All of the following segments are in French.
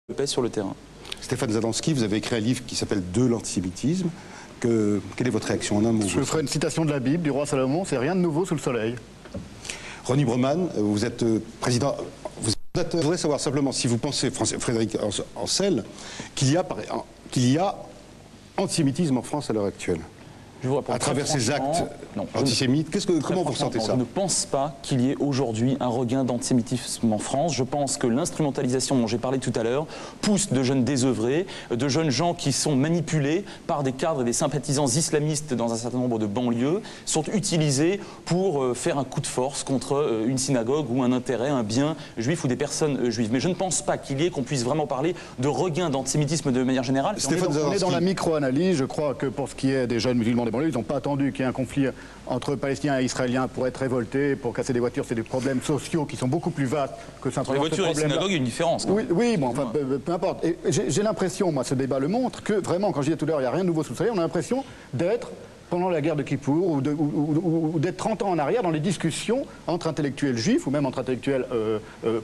de paix sur le terrain. Stéphane Zadamski, vous avez écrit un livre qui s'appelle De l'antisémitisme. Quelle est votre réaction en un mot? Je ferai une citation de la Bible du roi Salomon, c'est rien de nouveau sous le soleil. Ronnie Broman, vous êtes président. Je voudrais savoir simplement si vous pensez, Frédéric Ancel, qu'il y a antisémitisme en France à l'heure actuelle. À travers ces actes antisémites, comment vous ressentez ça? Je ne pense pas qu'il y ait aujourd'hui un regain d'antisémitisme en France. Je pense que l'instrumentalisation dont j'ai parlé tout à l'heure pousse de jeunes désœuvrés, de jeunes gens qui sont manipulés par des cadres et des sympathisants islamistes dans un certain nombre de banlieues, sont utilisés pour faire un coup de force contre une synagogue ou un intérêt, un bien juif ou des personnes juives. Mais je ne pense pas qu'on puisse vraiment parler de regain d'antisémitisme de manière générale. On est dans la micro-analyse. Je crois que pour ce qui est des jeunes musulmans des banlieues, ils n'ont pas attendu qu'il y ait un conflit entre Palestiniens et Israéliens pour être révoltés, pour casser des voitures. C'est des problèmes sociaux qui sont beaucoup plus vastes que simplement les voitures et les synagogues, il y a une différence. Oui, bon, enfin, peu importe. Et j'ai l'impression, moi, ce débat le montre, que vraiment, quand je disais tout à l'heure, il n'y a rien de nouveau sous le soleil, on a l'impression d'être pendant la guerre de Kippour ou d'être 30 ans en arrière dans les discussions entre intellectuels juifs ou même entre intellectuels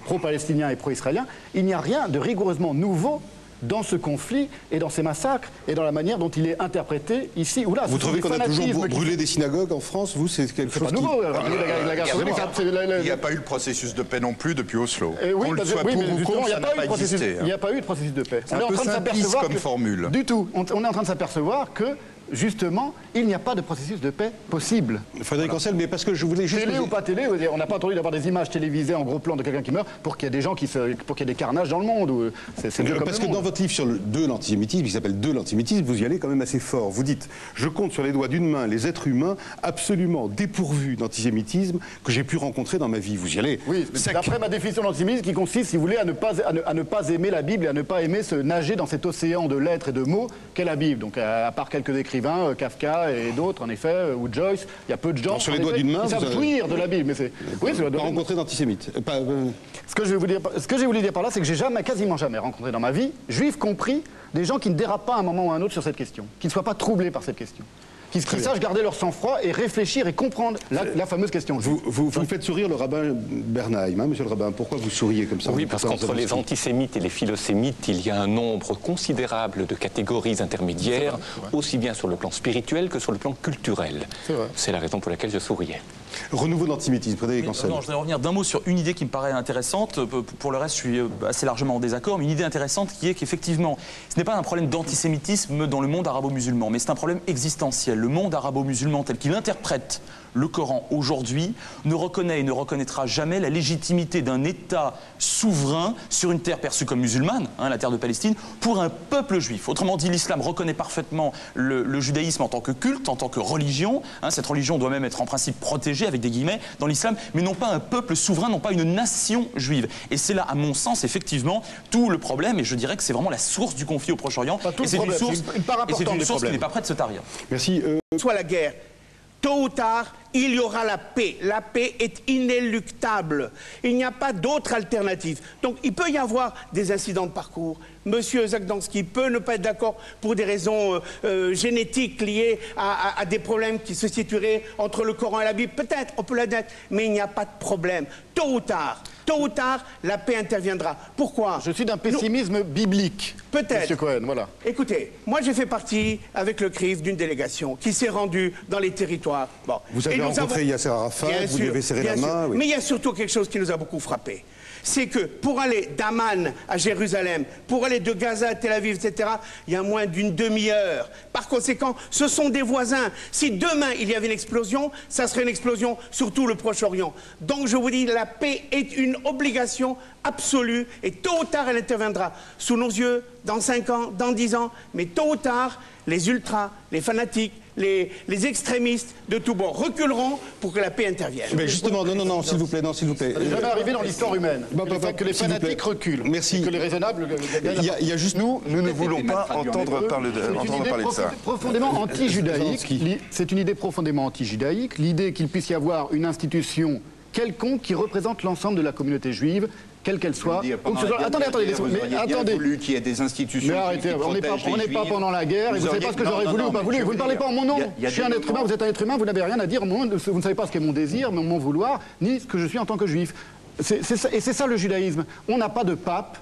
pro-palestiniens et pro-israéliens. Il n'y a rien de rigoureusement nouveau dans ce conflit et dans ces massacres et dans la manière dont il est interprété ici ou là. Vous trouvez qu'on a toujours brûlé des synagogues en France? Vous, c'est quelque chose pas nouveau. Il n'y a pas eu le processus de paix non plus depuis Oslo. Oui, mais justement, il n'y a pas eu de processus de paix. C'est un peu simpliste comme formule. Du tout. On est en train de s'apercevoir que justement, il n'y a pas de processus de paix possible. Frédéric Ancel, mais parce que je voulais juste... Télé ou pas télé, on n'a pas entendu d'avoir des images télévisées en gros plan de quelqu'un qui meurt pour qu'il y ait des gens pour qu'il y ait des carnages dans le monde. Parce que dans votre livre sur De l'antisémitisme, qui s'appelle De l'antisémitisme, vous y allez quand même assez fort. Vous dites, je compte sur les doigts d'une main les êtres humains absolument dépourvus d'antisémitisme que j'ai pu rencontrer dans ma vie. Vous y allez. Oui, c'est d'après ma définition d'antisémitisme qui consiste, si vous voulez, à ne pas aimer la Bible et à ne pas aimer se nager dans cet océan de lettres et de mots qu'est la Bible. Donc à part quelques écrivains, Kafka et d'autres, en effet, ou Joyce, il y a peu de gens sur les doigts d'une main, qui savent jouir de la Bible. Mais c'est pas rencontré d'antisémites. Ce que j'ai voulu dire par là, c'est que j'ai quasiment jamais rencontré dans ma vie, juifs compris, des gens qui ne dérapent pas à un moment ou à un autre sur cette question, qui ne soient pas troublés par cette question, qui sachent garder leur sang-froid et réfléchir et comprendre la fameuse question. Vous faites sourire le rabbin Bernheim, hein, monsieur le rabbin. Pourquoi vous souriez comme ça? Oui, parce qu'entre les antisémites et les philosémites, il y a un nombre considérable de catégories intermédiaires, aussi bien sur le plan spirituel que sur le plan culturel. C'est la raison pour laquelle je souriais. Renouveau de l'antisémitisme, Frédéric Ancel. Non, je voudrais revenir d'un mot sur une idée qui me paraît intéressante. Pour le reste, je suis assez largement en désaccord. Mais une idée intéressante qui est qu'effectivement, ce n'est pas un problème d'antisémitisme dans le monde arabo-musulman, mais c'est un problème existentiel. Le monde arabo-musulman tel qu'il interprète le Coran aujourd'hui ne reconnaît et ne reconnaîtra jamais la légitimité d'un État souverain sur une terre perçue comme musulmane, hein, la terre de Palestine, pour un peuple juif. Autrement dit, l'islam reconnaît parfaitement le judaïsme en tant que culte, en tant que religion. Hein, cette religion doit même être en principe protégée, avec des guillemets, dans l'islam, mais non pas un peuple souverain, non pas une nation juive. Et c'est là, à mon sens, effectivement, tout le problème, et je dirais que c'est vraiment la source du conflit au Proche-Orient. Et c'est une source qui n'est pas prête de se tarir. Merci. Soit la guerre. Tôt ou tard, il y aura la paix. La paix est inéluctable. Il n'y a pas d'autre alternative. Donc, il peut y avoir des incidents de parcours. Monsieur Zadamski peut ne pas être d'accord pour des raisons génétiques liées à des problèmes qui se situeraient entre le Coran et la Bible. Peut-être, on peut l'admettre, mais il n'y a pas de problème. Tôt ou tard, la paix interviendra. Pourquoi? Je suis d'un pessimisme biblique. Peut-être. Monsieur Cohen, voilà. Écoutez, moi j'ai fait partie, avec le CRIF, d'une délégation qui s'est rendue dans les territoires. Bon. Vous avez rencontré Yasser Arafat, vous lui avez serré la main. Oui. Mais il y a surtout quelque chose qui nous a beaucoup frappé. C'est que pour aller d'Amman à Jérusalem, pour aller de Gaza à Tel Aviv, etc., il y a moins d'une demi-heure. Par conséquent, ce sont des voisins. Si demain il y avait une explosion, ça serait une explosion sur tout le Proche-Orient. Donc je vous dis, la paix est une obligation absolue et tôt ou tard elle interviendra sous nos yeux, dans 5 ans, dans 10 ans, mais tôt ou tard, les ultras, les fanatiques, les extrémistes de tout bord reculeront pour que la paix intervienne. Mais justement, non, s'il vous plaît, non, s'il vous plaît. Ça n'est jamais arrivé dans l'histoire humaine. Que les fanatiques reculent. Merci. Que les raisonnables... Il y a juste... Nous ne voulons pas entendre parler de ça. Profondément anti-judaïque. C'est une idée profondément anti-judaïque. L'idée qu'il puisse y avoir une institution quelconque qui représente l'ensemble de la communauté juive, quelle qu'elle soit. Attendez, attendez. Voulu qu'il y ait des institutions. Mais arrêtez, on n'est pas pendant la guerre, et vous ne savez pas ce que j'aurais voulu ou pas voulu. Vous ne parlez pas en mon nom. Je suis un être humain, vous êtes un être humain, vous n'avez rien à dire. Vous ne savez pas ce qu'est mon désir, mon vouloir, ni ce que je suis en tant que juif. Et c'est ça le judaïsme. On n'a pas de pape.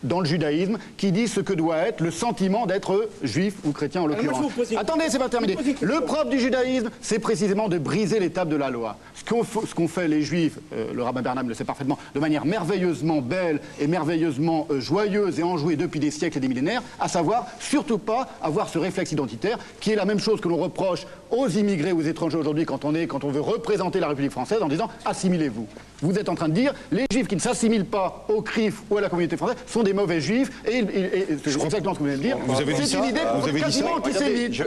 dans le judaïsme qui dit ce que doit être le sentiment d'être juif ou chrétien en l'occurrence. Attendez, c'est pas terminé. Le propre du judaïsme, c'est précisément de briser les tables de la loi. Ce qu'ont fait les juifs, le rabbin Bernam le sait parfaitement, de manière merveilleusement belle et merveilleusement joyeuse et enjouée depuis des siècles et des millénaires, à savoir surtout pas avoir ce réflexe identitaire qui est la même chose que l'on reproche aux immigrés ou aux étrangers aujourd'hui quand on veut représenter la République française en disant assimilez-vous. Vous êtes en train de dire les juifs qui ne s'assimilent pas au CRIF ou à la communauté française sont des mauvais juifs et c'est exactement ce que vous venez de dire. C'est une idée quasiment antisémite.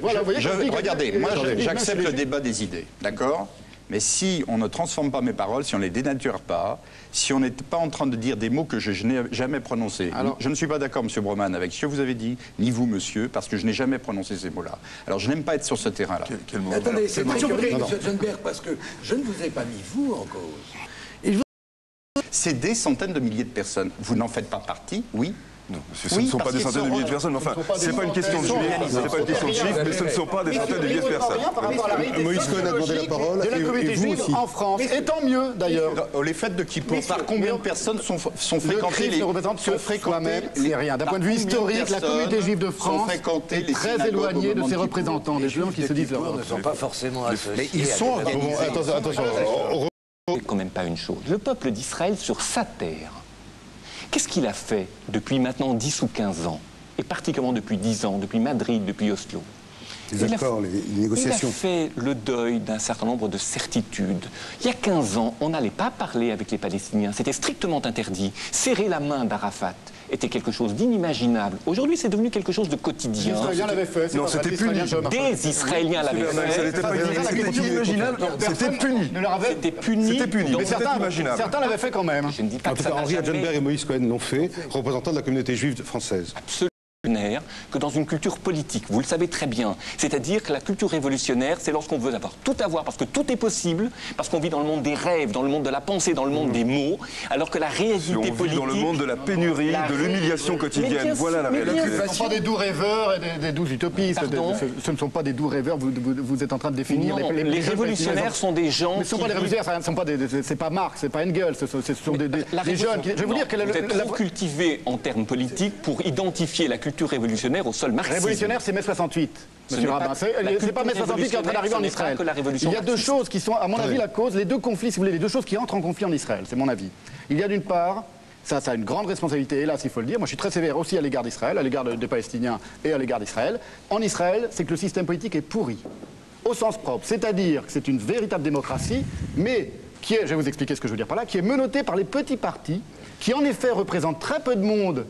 Regardez, moi j'accepte le débat des idées, d'accord ? Mais si on ne transforme pas mes paroles, si on ne les dénature pas, si on n'est pas en train de dire des mots que je n'ai jamais prononcés. Alors, je ne suis pas d'accord, M. Broman, avec ce que vous avez dit, ni vous, monsieur, parce que je n'ai jamais prononcé ces mots-là. Alors je n'aime pas être sur ce terrain-là. Attendez, c'est très curieux, M. Schoenberg, parce que je ne vous ai pas mis vous en cause. C'est des centaines de milliers de personnes. Vous n'en faites pas partie, oui. Non, ce ne sont pas des centaines de milliers de personnes, mais enfin, c'est pas une question de c'est pas une question de chiffres, mais ce ne sont pas des centaines de milliers de personnes. Moïse Cohen a demandé la parole, et vous aussi. En France, et tant mieux d'ailleurs. Les fêtes de Kippour, par combien de personnes sont fréquentées les représente soi-même, c'est rien. D'un point de vue historique, la communauté juive de France est très éloignée de ses représentants, des gens qui se disent leur ne sont pas forcément associés. Ils sont. Attention. C'est quand même pas une chose. Le peuple d'Israël sur sa terre, qu'est-ce qu'il a fait depuis maintenant 10 ou 15 ans, et particulièrement depuis 10 ans, depuis Madrid, depuis Oslo? Les accords, les négociations. Il a fait le deuil d'un certain nombre de certitudes. Il y a 15 ans, on n'allait pas parler avec les Palestiniens. C'était strictement interdit. Serrer la main d'Arafat était quelque chose d'inimaginable. Aujourd'hui, c'est devenu quelque chose de quotidien. Les Israéliens l'avaient fait. Non, c'était puni. Des Israéliens l'avaient fait. Ça n'était pas inimaginable. C'était puni. C'était puni. C'était puni, mais c'était imaginable. Certains l'avaient fait quand même. Je ne dis pas En que tout ça cas, n'a Henri jamais... Hedgenberg et Moïse Cohen l'ont fait, représentants de la communauté juive française. Absolument. Que dans une culture politique, vous le savez très bien. C'est-à-dire que la culture révolutionnaire, c'est lorsqu'on veut avoir tout avoir, parce que tout est possible, parce qu'on vit dans le monde des rêves, dans le monde de la pensée, dans le monde des mots, alors que la réalité politique... On vit dans le monde de la pénurie, de l'humiliation quotidienne. Voilà la réalité. Ce ne sont pas des doux rêveurs et des doux utopistes. Ce ne sont pas des doux rêveurs, vous êtes en train de définir... Non, les révolutionnaires sont des gens mais ce ne sont pas des révolutionnaires, c'est pas Marx, c'est pas Engels, ce sont des jeunes qui... Je vais vous dire que vous êtes trop cultivé en termes politiques pour identifier la culture révolutionnaire au seul marxisme. Révolutionnaire, c'est mai 68, monsieur Rabin. C'est pas mai 68 qui est en train d'arriver en Israël. Il y a deux choses qui sont, à mon avis, la cause, les deux conflits, si vous voulez, les deux choses qui entrent en conflit en Israël, c'est mon avis. Il y a d'une part, ça a une grande responsabilité, hélas, il faut le dire. Moi, je suis très sévère aussi à l'égard d'Israël, à l'égard des Palestiniens et à l'égard d'Israël. En Israël, c'est que le système politique est pourri, au sens propre. C'est-à-dire que c'est une véritable démocratie, mais qui est, je vais vous expliquer ce que je veux dire par là, qui est menottée par les petits partis, qui en effet représentent très peu de monde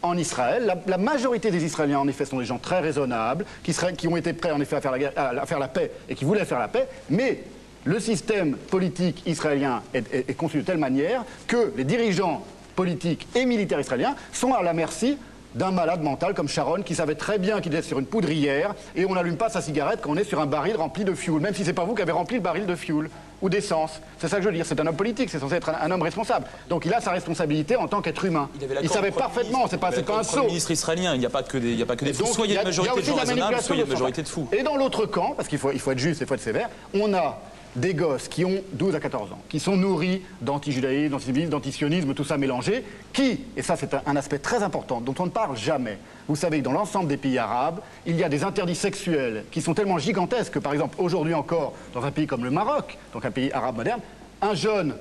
en Israël. La majorité des Israéliens, en effet, sont des gens très raisonnables, qui ont été prêts, en effet, à faire la paix et qui voulaient faire la paix, mais le système politique israélien est conçu de telle manière que les dirigeants politiques et militaires israéliens sont à la merci d'un malade mental comme Sharon, qui savait très bien qu'il était sur une poudrière et on n'allume pas sa cigarette quand on est sur un baril rempli de fioul, même si c'est pas vous qui avez rempli le baril de fioul ou d'essence. C'est ça que je veux dire. C'est un homme politique, c'est censé être un homme responsable. Donc il a sa responsabilité en tant qu'être humain. Il savait parfaitement, c'est pas un saut. Le ministre israélien, il n'y a pas que des fous. Soit il y a une majorité de gens raisonnables, soit il y a une majorité de fous. Et dans l'autre camp, parce qu'il faut être juste et il faut être sévère, on a des gosses qui ont 12 à 14 ans, qui sont nourris d'anti-judaïsme, d'antisémitisme, d'antisionisme, tout ça mélangé, qui, et ça c'est un aspect très important, dont on ne parle jamais. Vous savez que dans l'ensemble des pays arabes, il y a des interdits sexuels qui sont tellement gigantesques que, par exemple, aujourd'hui encore, dans un pays comme le Maroc, donc un pays arabe moderne, un jeune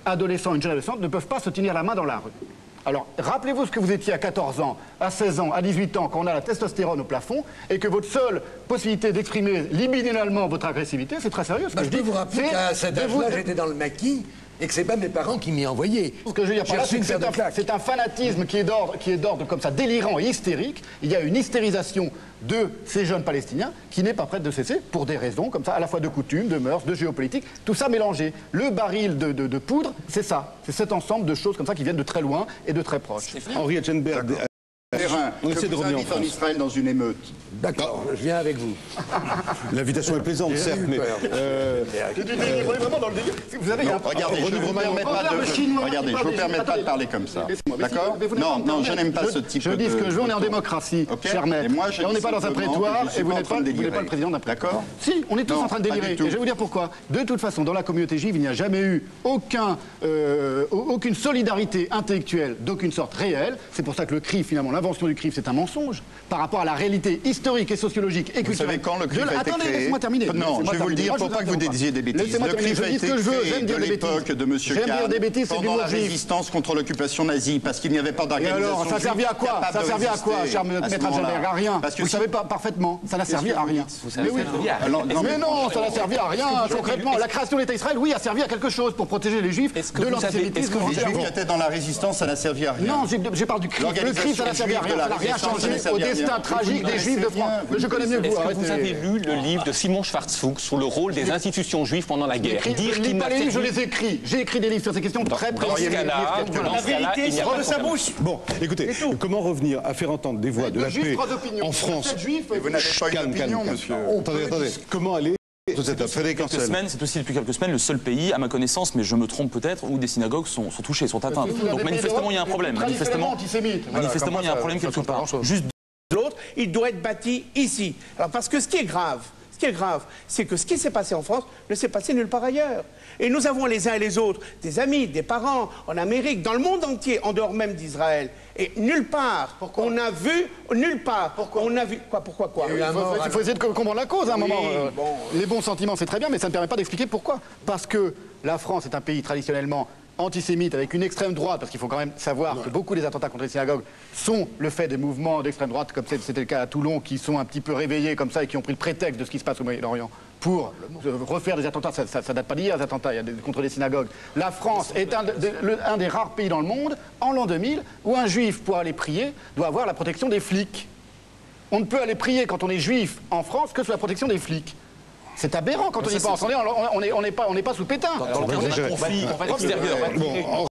adolescent, une jeune adolescente ne peuvent pas se tenir la main dans la rue. Alors, rappelez-vous ce que vous étiez à 14 ans, à 16 ans, à 18 ans, quand on a la testostérone au plafond, et que votre seule possibilité d'exprimer libidinalement votre agressivité, c'est très sérieux. Je peux vous rappeler qu'à cet âge-là, j'étais dans le maquis, et que c'est pas mes parents qui m'y envoyaient. Ce que je veux dire par là, c'est que c'est un fanatisme qui est d'ordre comme ça, délirant et hystérique. Il y a une hystérisation de ces jeunes Palestiniens qui n'est pas prête de cesser pour des raisons comme ça, à la fois de coutume, de mœurs, de géopolitique, tout ça mélangé. Le baril de poudre, c'est ça. C'est cet ensemble de choses comme ça qui viennent de très loin et de très proche. Henri Hedgenberg. On essaie de revenir en en France. Israël dans une émeute. D'accord, je viens avec vous. L'invitation est plaisante, certes, mais... vraiment dans le délire. Vous avez Regardez, je ne vous permets pas de parler comme ça. D'accord? Non, je n'aime pas ce type de... Je dis ce que je veux, on est en démocratie, cher maître. Et on n'est pas dans un prétoire et vous n'êtes pas le président d'un prétoire. D'accord? Si, on est tous en train de délirer. Et je vais vous dire pourquoi. De toute façon, dans la communauté juive, il n'y a jamais eu aucune solidarité intellectuelle d'aucune sorte réelle. C'est pour ça que le CRIF, finalement, l'invention du CRIF, c'est un mensonge par rapport à la réalité historique et sociologique et culturelle. Vous savez quand le CRIF a été Attendez, créé? laissez-moi terminer. Non, je vais vous le dire pour pas que vous disiez des bêtises. Le CRIF a été créé de l'époque de M. Kahn pendant la résistance contre l'occupation nazie, parce qu'il n'y avait pas Et d'organisation. alors, ça servait à quoi? Ça servait à quoi, cher maître Adjalbert? À rien. Vous savez pas parfaitement. Ça n'a servi à rien. Mais oui. Mais non, ça n'a servi à rien. Concrètement, la création de l'État d'Israël, oui, a servi à quelque chose pour protéger les Juifs de l'antisémitisme. Les Juifs qui étaient dans la résistance, ça n'a servi à rien. Non, je parle du CRIF. Le CRIF, ça n'a servi à rien. Ça n'a rien changé au destin tragique des Juifs de France. Je connais mieux que vous. Est-ce que vous avez lu le livre de Simon Schwarzfuchs sur le rôle des institutions juives pendant la guerre? Je lis pas les livres, je les écris. J'ai écrit des livres sur ces questions très précises. La vérité sort de sa bouche. Bon, écoutez, comment revenir à faire entendre des voix de la paix en France? Vous n'avez pas une opinion, monsieur. Attendez. Comment aller sur cette Frédéric Ancel? C'est aussi depuis quelques semaines le seul pays, à ma connaissance, mais je me trompe peut-être, où des synagogues sont touchées, sont atteintes. Donc manifestement, il y a un problème. Manifestement, il y a un problème quelque part. Juste L'autre, il doit être bâti ici. Alors parce que ce qui est grave, c'est que ce qui s'est passé en France ne s'est passé nulle part ailleurs. Et nous avons les uns et les autres des amis, des parents, en Amérique, dans le monde entier, en dehors même d'Israël. Et nulle part, on a vu, nulle part, on a vu... Pourquoi Il faut essayer de comprendre la cause à un moment. Les bons sentiments, c'est très bien, mais ça ne permet pas d'expliquer pourquoi. Parce que la France est un pays traditionnellement antisémite avec une extrême droite, parce qu'il faut quand même savoir que beaucoup des attentats contre les synagogues sont le fait des mouvements d'extrême droite, comme c'était le cas à Toulon, qui sont un petit peu réveillés comme ça et qui ont pris le prétexte de ce qui se passe au Moyen-Orient pour refaire des attentats. Ça date pas d'hier, les attentats contre les synagogues. La France est un des rares pays dans le monde, en l'an 2000, où un juif, pour aller prier, doit avoir la protection des flics. On ne peut aller prier quand on est juif en France que sous la protection des flics. C'est aberrant quand on y pense. On n'est pas sous Pétain. dans le cadre d'un conflit extérieur.